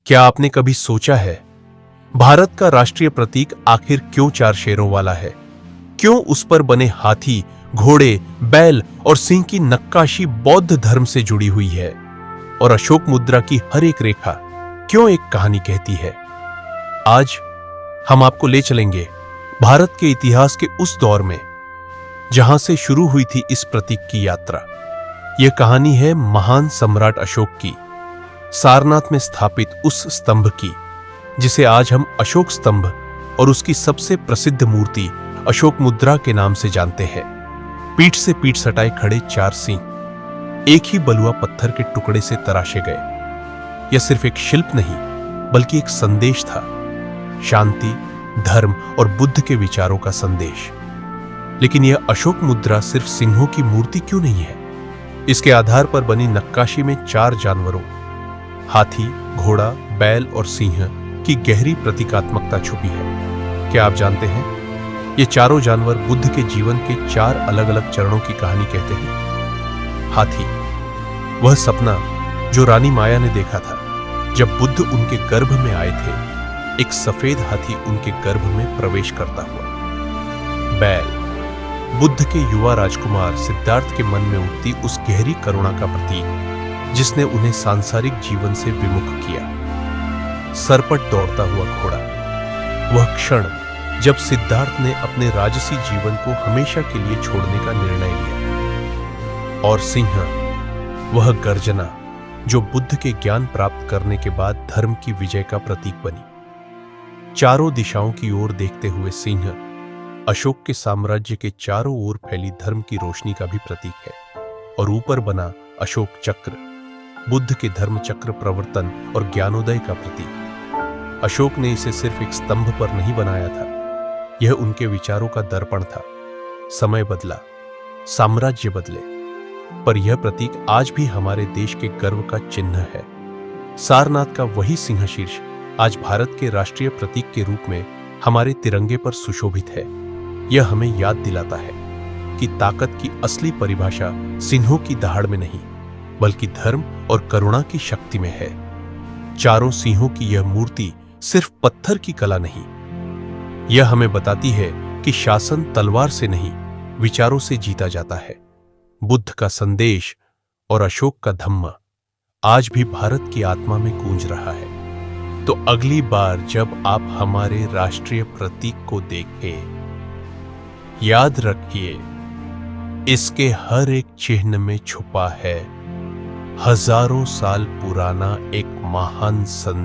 क्या आपने कभी सोचा है भारत का राष्ट्रीय प्रतीक आखिर क्यों चार शेरों वाला है? क्यों उस पर बने हाथी, घोड़े, बैल और सिंह की नक्काशी बौद्ध धर्म से जुड़ी हुई है? और अशोक मुद्रा की हर एक रेखा क्यों एक कहानी कहती है? आज हम आपको ले चलेंगे भारत के इतिहास के उस दौर में जहां से शुरू हुई थी इस प्रतीक की यात्रा। यह कहानी है महान सम्राट अशोक की, सारनाथ में स्थापित उस स्तंभ की जिसे आज हम अशोक स्तंभ और उसकी सबसे प्रसिद्ध मूर्ति अशोक मुद्रा के नाम से जानते हैं। पीठ से पीठ सटाए खड़े चार सिंह एक ही बलुआ पत्थर के टुकड़े से तराशे गए। यह सिर्फ एक शिल्प नहीं बल्कि एक संदेश था, शांति, धर्म और बुद्ध के विचारों का संदेश। लेकिन यह अशोक मुद्रा सिर्फ सिंहों की मूर्ति क्यों नहीं है? इसके आधार पर बनी नक्काशी में चार जानवरों हाथी, घोड़ा, बैल और सिंह की गहरी प्रतीकात्मकता छुपी है। क्या आप जानते हैं ये चारों जानवर बुद्ध के जीवन के चार अलग अलग चरणों की कहानी कहते हैं। हाथी, वह सपना जो रानी माया ने देखा था जब बुद्ध उनके गर्भ में आए थे, एक सफेद हाथी उनके गर्भ में प्रवेश करता हुआ। बैल, बुद्ध के युवा राजकुमार सिद्धार्थ के मन में उठती उस गहरी करुणा का प्रतीक जिसने उन्हें सांसारिक जीवन से विमुख किया। सरपट दौड़ता हुआ घोड़ा, वह क्षण जब सिद्धार्थ ने अपने राजसी जीवन को हमेशा के लिए छोड़ने का निर्णय लिया। और सिंह, वह गर्जना जो बुद्ध के ज्ञान प्राप्त करने के बाद धर्म की विजय का प्रतीक बनी। चारों दिशाओं की ओर देखते हुए सिंह अशोक के साम्राज्य के चारों ओर फैली धर्म की रोशनी का भी प्रतीक है। और ऊपर बना अशोक चक्र बुद्ध के धर्म चक्र प्रवर्तन और ज्ञानोदय का प्रतीक। अशोक ने इसे सिर्फ एक स्तंभ पर नहीं बनाया था, यह उनके विचारों का दर्पण था। समय बदला, साम्राज्य बदले, पर यह प्रतीक आज भी हमारे देश के गर्व का चिन्ह है। सारनाथ का वही सिंह शीर्ष आज भारत के राष्ट्रीय प्रतीक के रूप में हमारे तिरंगे पर सुशोभित है। यह हमें याद दिलाता है कि ताकत की असली परिभाषा सिंहों की दहाड़ में नहीं बल्कि धर्म और करुणा की शक्ति में है। चारों सिंहों की यह मूर्ति सिर्फ पत्थर की कला नहीं, यह हमें बताती है कि शासन तलवार से नहीं विचारों से जीता जाता है। बुद्ध का संदेश और अशोक का धम्म आज भी भारत की आत्मा में गूंज रहा है। तो अगली बार जब आप हमारे राष्ट्रीय प्रतीक को देखें, याद रखिए इसके हर एक चिन्ह में छुपा है हजारों साल पुराना एक महान संदेश।